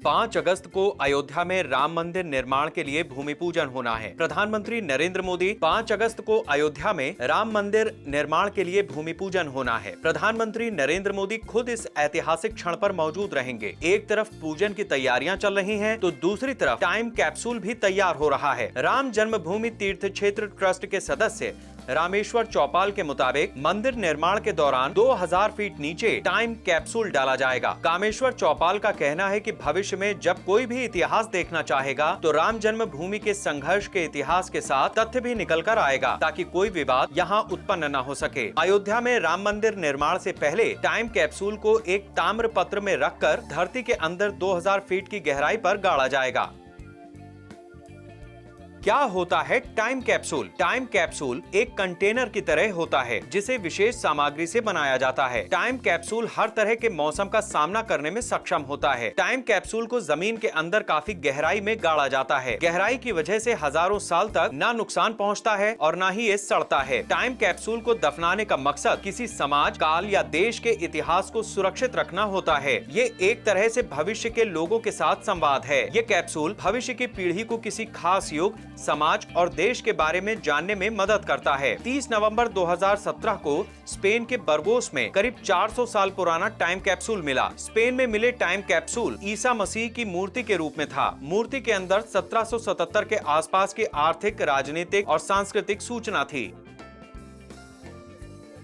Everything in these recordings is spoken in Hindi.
5 अगस्त को अयोध्या में राम मंदिर निर्माण के लिए भूमि पूजन होना है। प्रधानमंत्री नरेंद्र मोदी 5 अगस्त को अयोध्या में राम मंदिर निर्माण के लिए भूमि पूजन होना है। प्रधानमंत्री नरेंद्र मोदी खुद इस ऐतिहासिक क्षण पर मौजूद रहेंगे। एक तरफ पूजन की तैयारियां चल रही हैं, तो दूसरी तरफ टाइम कैप्सूल भी तैयार हो रहा है। राम जन्मभूमि तीर्थ क्षेत्र ट्रस्ट के सदस्य रामेश्वर चौपाल के मुताबिक मंदिर निर्माण के दौरान 2000 फीट नीचे टाइम कैप्सूल डाला जाएगा। कामेश्वर चौपाल का कहना है कि भविष्य में जब कोई भी इतिहास देखना चाहेगा तो राम जन्मभूमि के संघर्ष के इतिहास के साथ तथ्य भी निकल कर आएगा, ताकि कोई विवाद यहाँ उत्पन्न न हो सके। अयोध्या में राम मंदिर निर्माण से पहले टाइम कैप्सूल को एक ताम्र पत्र में रखकर धरती के अंदर 2000 फीट की गहराई पर गाड़ा जाएगा। क्या होता है टाइम कैप्सूल? टाइम कैप्सूल एक कंटेनर की तरह होता है जिसे विशेष सामग्री से बनाया जाता है। टाइम कैप्सूल हर तरह के मौसम का सामना करने में सक्षम होता है। टाइम कैप्सूल को जमीन के अंदर काफी गहराई में गाड़ा जाता है। गहराई की वजह से हजारों साल तक ना नुकसान पहुंचता है और ना ही ये सड़ता है। टाइम कैप्सूल को दफनाने का मकसद किसी समाज, काल या देश के इतिहास को सुरक्षित रखना होता है। ये एक तरह से भविष्य के लोगों के साथ संवाद है। ये कैप्सूल भविष्य की पीढ़ी को किसी खास युग, समाज और देश के बारे में जानने में मदद करता है। 30 नवंबर 2017 को स्पेन के बर्गोस में करीब 400 साल पुराना टाइम कैप्सूल मिला। स्पेन में मिले टाइम कैप्सूल ईसा मसीह की मूर्ति के रूप में था। मूर्ति के अंदर 1777 के आसपास की आर्थिक, राजनीतिक और सांस्कृतिक सूचना थी।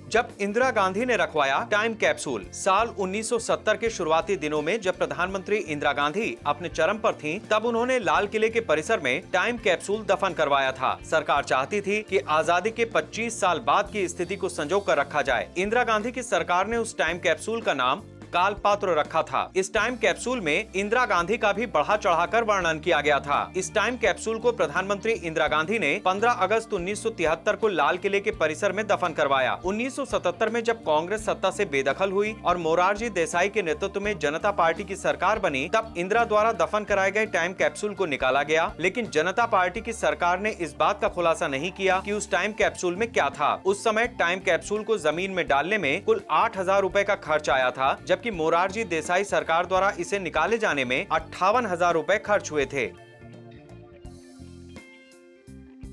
जब इंदिरा गांधी ने रखवाया टाइम कैप्सूल साल 1970 के शुरुआती दिनों में, जब प्रधानमंत्री इंदिरा गांधी अपने चरम पर थीं, तब उन्होंने लाल किले के परिसर में टाइम कैप्सूल दफन करवाया था। सरकार चाहती थी कि आजादी के 25 साल बाद की स्थिति को संजो कर रखा जाए। इंदिरा गांधी की सरकार ने उस टाइम कैप्सूल का नाम काल पात्र रखा था। इस टाइम कैप्सूल में इंदिरा गांधी का भी बढ़ा चढ़ाकर वर्णन किया गया था। इस टाइम कैप्सूल को प्रधानमंत्री इंदिरा गांधी ने 15 अगस्त 1973 को लाल किले के परिसर में दफन करवाया। 1977 में जब कांग्रेस सत्ता से बेदखल हुई और मोरारजी देसाई के नेतृत्व में जनता पार्टी की सरकार बनी, तब इंदिरा द्वारा दफन कराए गए टाइम कैप्सूल को निकाला गया। लेकिन जनता पार्टी की सरकार ने इस बात का खुलासा नहीं किया कि उस टाइम कैप्सूल में क्या था। उस समय टाइम कैप्सूल को जमीन में डालने में कुल 8000 रुपए का खर्च आया था, जबकि मोरारजी देसाई सरकार द्वारा इसे निकाले जाने में 58,000 रुपए खर्च हुए थे।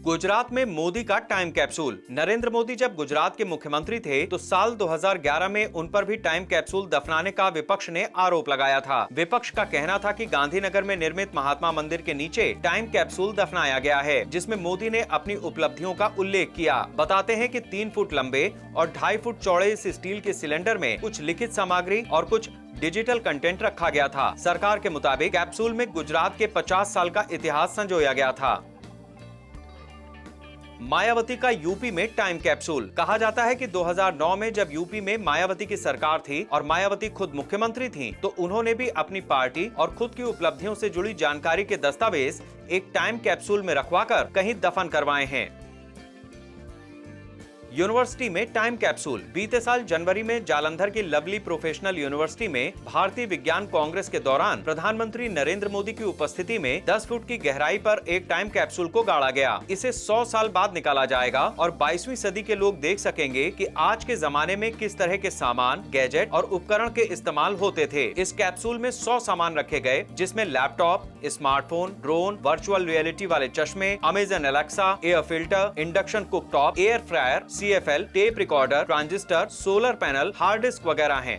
गुजरात में मोदी का टाइम कैप्सूल। नरेंद्र मोदी जब गुजरात के मुख्यमंत्री थे तो साल 2011 में उन पर भी टाइम कैप्सूल दफनाने का विपक्ष ने आरोप लगाया था। विपक्ष का कहना था कि गांधीनगर में निर्मित महात्मा मंदिर के नीचे टाइम कैप्सूल दफनाया गया है, जिसमें मोदी ने अपनी उपलब्धियों का उल्लेख किया। बताते हैं कि 3 फुट लंबे और 2.5 फुट चौड़े इस स्टील के सिलेंडर में कुछ लिखित सामग्री और कुछ डिजिटल कंटेंट रखा गया था। सरकार के मुताबिक कैप्सूल में गुजरात के 50 साल का इतिहास संजोया गया था। मायावती का यूपी में टाइम कैप्सूल। कहा जाता है कि 2009 में जब यूपी में मायावती की सरकार थी और मायावती खुद मुख्यमंत्री थीं, तो उन्होंने भी अपनी पार्टी और खुद की उपलब्धियों से जुड़ी जानकारी के दस्तावेज एक टाइम कैप्सूल में रखवाकर कहीं दफन करवाए हैं। यूनिवर्सिटी में टाइम कैप्सूल। बीते साल जनवरी में जालंधर की लवली प्रोफेशनल यूनिवर्सिटी में भारतीय विज्ञान कांग्रेस के दौरान प्रधानमंत्री नरेंद्र मोदी की उपस्थिति में 10 फुट की गहराई पर एक टाइम कैप्सूल को गाड़ा गया। इसे 100 साल बाद निकाला जाएगा और 22वीं सदी के लोग देख सकेंगे कि आज के जमाने में किस तरह के सामान, गैजेट और उपकरण के इस्तेमाल होते थे। इस कैप्सूल में 100 सामान रखे गए, जिसमें laptop, smartphone, drone, virtual reality वाले चश्मे, Amazon Alexa, air filter, induction cooktop, air fryer, CFL, tape recorder, transistor, solar panel, hard disk वगैरह हैं।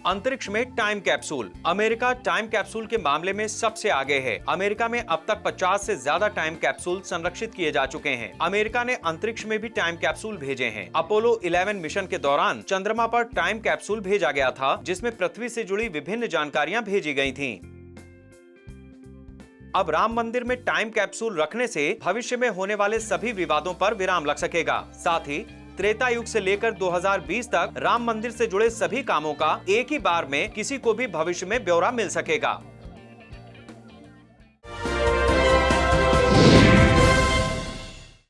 अंतरिक्ष में time capsule. America time capsule के मामले में सबसे आगे है। अमेरिका में अब तक 50 से ज्यादा टाइम कैप्सूल संरक्षित किए जा चुके हैं। अमेरिका ने अंतरिक्ष में भी टाइम कैप्सूल भेजे हैं। अपोलो 11 मिशन के दौरान चंद्रमा पर टाइम कैप्सूल भेजा गया था, जिसमें पृथ्वी से जुड़ी विभिन्न जानकारियां भेजी गई थीं। अब राम मंदिर में टाइम कैप्सूल रखने से भविष्य में होने वाले सभी विवादों पर विराम लग सकेगा। साथ ही त्रेता युग से लेकर 2020 तक राम मंदिर से जुड़े सभी कामों का एक ही बार में किसी को भी भविष्य में ब्यौरा मिल सकेगा।